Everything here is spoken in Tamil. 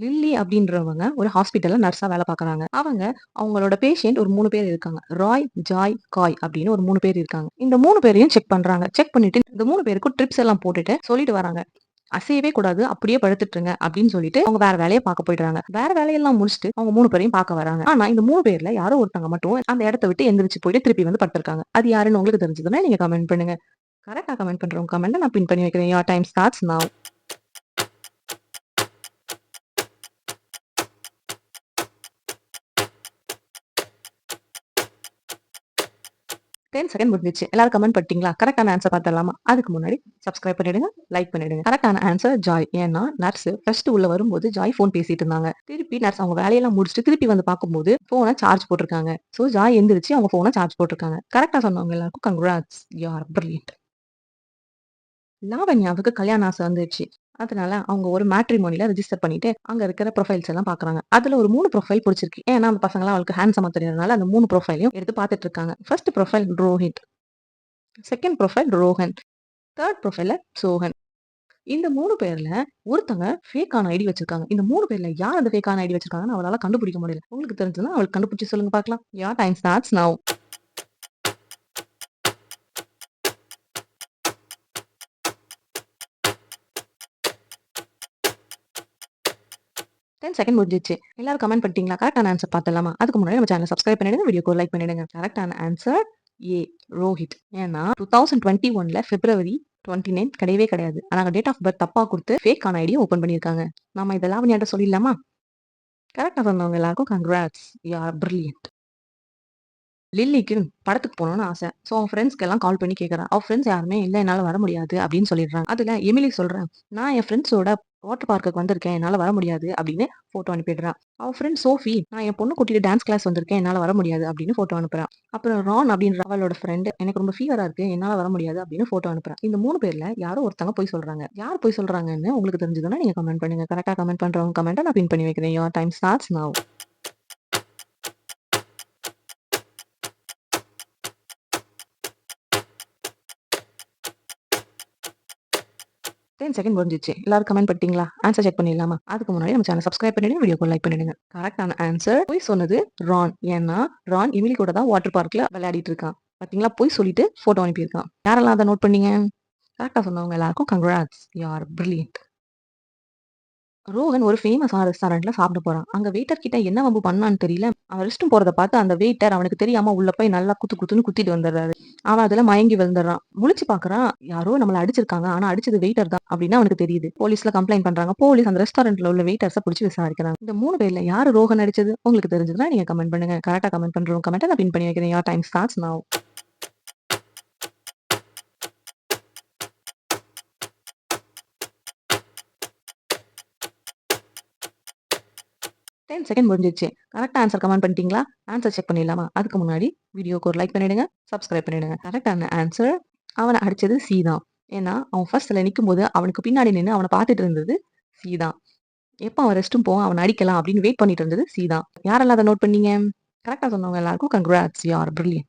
லில்லி அப்படின்றவங்க ஒரு ஹாஸ்பிட்டல்ல நர்ஸா வேலை பார்க்குறாங்க. அவங்களோட பேஷண்ட் ஒரு 3 பேர் இருக்காங்க. ராய், ஜாய், காய் அப்படின்னு ஒரு 3 பேர் இருக்காங்க. இந்த 3 பேரையும் செக் பண்றாங்க. செக் பண்ணிட்டு இந்த 3 பேருக்கும் ட்ரிப்ஸ் எல்லாம் போட்டுட்டு சொல்லிட்டு வராங்க. அசையவே கூடாது. அப்படியே படுத்துட்டுருங்க அப்படின்னு சொல்லிட்டு அவங்க வேற வேலைய பார்க்க போயிடுறாங்க. வேற வேலையெல்லாம் முடிச்சுட்டு அவங்க 3 பேரையும் பார்க்க வராங்க. ஆனா இந்த 3 பேர்ல யாரோ ஒருத்தங்க மட்டும் அந்த இடத்த விட்டு எந்திரிச்சு போயிட்டு திருப்பி வந்து படுத்திருக்காங்க. அது யாருன்னு உங்களுக்கு தெரிஞ்சதுன்னா நீங்க கமெண்ட் பண்ணுங்க. கரெக்ட்டா கமெண்ட் பண்றவங்க கமெண்ட்ட நான் பின் பண்ணி வைக்கிறேன். Your time starts now. 10 second முடிஞ்சிருச்சு. எல்லாரும் கமெண்ட் பண்ணிட்டீங்களா? கரெக்ட்டான ஆன்ஸர் பார்த்துடலாமா? அதுக்கு முன்னாடி சப்ஸ்கிரைப் பண்ணிடுங்க, லைக் பண்ணிடுங்க. கரெக்ட்டான ஆன்ஸர் ஜாய். ஏன்னா நர்ஸ் ஃபர்ஸ்ட் உள்ள வரும்போது ஜாய் ஃபோன் பேசிட்டு இருந்தாங்க. திருப்பி நர்ஸ் அவங்க வேலையெல்லாம் முடிச்சுட்டு திருப்பி வந்து பார்க்கும்போது ஃபோன சார்ஜ் போட்டுருக்காங்க. ஸோ ஜாய் எந்திரிச்சு அவங்க ஃபோன சார்ஜ் போட்டுருக்காங்க. கரெக்ட்டா சொன்னவங்க எல்லாருக்கும் கங்ராட்ஸ். You are brilliant. லாவண்யாவுக்கு கல்யாண ஆசை வந்துருச்சு. அதனால அவங்க ஒரு மேட்ரிமோனில ரிஜிஸ்டர் பண்ணிட்டு, அங்க இருக்கிற ப்ரொஃபைல்ஸ் எல்லாம் பாக்குறாங்க. அதுல ஒரு 3 ப்ரொஃபைல் புடிச்சிருக்கு. ஏன்னா அந்த பசங்கலாம் அவளுக்கு ஹேண்ட்ஸமா தெரியறதுனால அந்த 3 ப்ரொஃபைலையும் எடுத்து பாத்துட்டு இருக்காங்க. First profile Rohit, second profile Rohan, third ப்ரொஃபைல்ல சோஹன். இந்த 3 பேர்ல ஒருத்தங்க ஃபேக்கான ஐடி வச்சிருக்காங்க. இந்த 3 பேர்ல யார் அந்த ஃபேக்கான ஐடி வச்சிருக்காங்கன்னு அவளால கண்டுபிடிக்க முடியல. உங்களுக்கு தெரிஞ்சதுன்னா அவளுக்கு கண்டுபிடிச்சு சொல்லுங்க பாக்கலாம். Your time starts now. 10 second முடிஞ்சிருச்சு. எல்லாரும் கமெண்ட் பண்ணிட்டீங்களா? கரெக்ட்டான ஆன்ஸர் பார்த்துடலாமா? அதுக்கு முன்னாடி நம்ம சேனல சப்ஸ்கிரைப் பண்ணிடுங்க. வீடியோக்கு ஒரு லைக் பண்ணிடுங்க. கரெக்ட்டான ஆன்ஸர் ஏ ரோஹித். ஏன்னா 2021ல பிப்ரவரி 29 கிடையவே கிடையாது. ஆனா டேட் ஆஃப் பர்த் தப்பா குடுத்து ஃபேக்கான ஐடிய ஓப்பன் பண்ணியிருக்காங்க. நாம இத லாவண்யாட்ட சொல்லிடலாமா? கரெக்ட்டா சொன்னவங்க எல்லாருக்கும் கங்ராட்ஸ். You are brilliant. லில்லிக்கு படத்துக்கு போணும்னு ஆசை. ஸோ அவ ஃப்ரெண்ட்ஸ்க்கெல்லாம் கால் பண்ணி கேட்கறா. அவ ஃப்ரெண்ட்ஸ் யாருமே இல்ல என்னால வர முடியாது அப்படின்னு சொல்லிடுறாங்க. அதுல எமிலி சொல்றா, நான் என் ஃப்ரெண்ட்ஸோட வாட்டர் பார்க்குக்கு வந்திருக்கேன். என்னால வர முடியாது அப்படின்னு ஃபோட்டோ அனுப்பிடுறா. அவ ஃப்ரெண்ட் சோஃபி, நான் என் பொண்ணு கூட்டிட்டு டான்ஸ் கிளாஸ் வந்திருக்கேன். என்னால வர முடியாது அப்படின்னு ஃபோட்டோ அனுப்புறா. அப்புறம் ரான் அப்படின்ற அவளோட ஃப்ரெண்ட், எனக்கு ரொம்ப ஃபீவரா இருக்கு. என்னால வர முடியாது அப்படின்னு ஃபோட்டோ அனுப்புறா. இந்த 3 பேர்ல யாரோ ஒருத்தங்க பொய் சொல்றாங்க. யார் பொய் சொல்றாங்கன்னு உங்களுக்கு தெரிஞ்சதுன்னா நீங்க கமெண்ட் பண்ணுங்க. கரெக்ட்டா கமெண்ட் பண்றவங்க கமெண்ட்ட நான் பின் பண்ணி வைக்கிறேன். Your time starts now. 10 second முடிஞ்சிருச்சு. எல்லாரும் கமெண்ட் பண்ணிட்டீங்களா? ஆன்ஸர் செக் பண்ணிடலாமா? அதுக்கு முன்னாடி நம்ம சேனல் சப்ஸ்கிரைப் பண்ணிடுங்க. வீடியோக்கு லைக் பண்ணிடுங்க. கரெக்ட்டான ஆன்ஸர் பொய் சொன்னது ரான். ஏன்னா ரான் எமிலி கூட தான் வாட்டர் பார்க்ல விளையாடிட்டு இருக்கான். பாத்தீங்களா? பொய் சொல்லிட்டு ஃபோட்டோ அனுப்பியிருக்கான். யாரெல்லாம் அத நோட் பண்ணீங்க? கரெக்ட்டா சொன்னவங்க எல்லாருக்கும் congrats. You are brilliant. Rohan ஒரு ஃபேமஸான ரெஸ்டாரண்ட்ல சாப்பிட போறான். அங்க வெயிட்டர் கிட்ட என்ன வம்பு பண்ணான்னு தெரியல. அவன் ரெஸ்ட் ரூம் போறத பார்த்து அந்த வெயிட்டர் அவனுக்கு தெரியாம உள்ள போய் நல்லா குத்து குத்துன்னு குத்திட்டு வந்துடுறாரு. அவன் அதுல மயங்கி விழுந்துடுறான். முழிச்சு பார்க்கறான். யாரோ நம்மள அடிச்சிருக்காங்க. ஆனா அடிச்சது வெயிட்டர் தான் அப்படின்னு அவனுக்கு தெரியுது. போலீஸ்ல கம்ப்ளைண்ட் பண்றாங்க. போலீஸ் அந்த ரெஸ்டாரண்ட்ல உள்ள வெயிட்டர்ஸ புடிச்சு விசாரிக்கிறாங்க. இந்த 3 பேர்ல யாரு ரோஹன் அடிச்சது? உங்களுக்கு தெரிஞ்சதுன்னா நீங்க கமெண்ட் பண்ணுங்க. கரெக்ட்டா கமெண்ட் பண்றவங்க கமெண்ட்ட நான் பின் பண்ணி வைக்கிறேன். Your time starts now. 10 second முடிஞ்சிருச்சு. கரெக்ட்டா ஆன்ஸர் கமெண்ட் பண்ணிட்டீங்களா? ஆன்ஸர் செக் பண்ணிடலாமா? அதுக்கு முன்னாடி வீடியோக்கு ஒரு லைக் பண்ணிடுங்க. சப்ஸ்கிரைப் பண்ணிடுங்க. கரெக்ட்டான ஆன்ஸர் அவன அடிச்சது சி தான். ஏன்னா, அவன் ஃபர்ஸ்ட்ல நிக்கும்போது அவனுக்கு பின்னாடி நின்னு அவன பார்த்துட்டு இருந்தது சி தான். எப்ப அவன் ரெஸ்ட் ரூம் போவான், அவன அடிக்கலாம் அப்படின்னு வெயிட் பண்ணிட்டு இருந்தது சி தான். யாரெல்லாம் அத நோட் பண்ணீங்க? கரெக்ட்டா சொன்னவங்க எல்லாருக்கும் கங்ராட்ஸ். You are brilliant.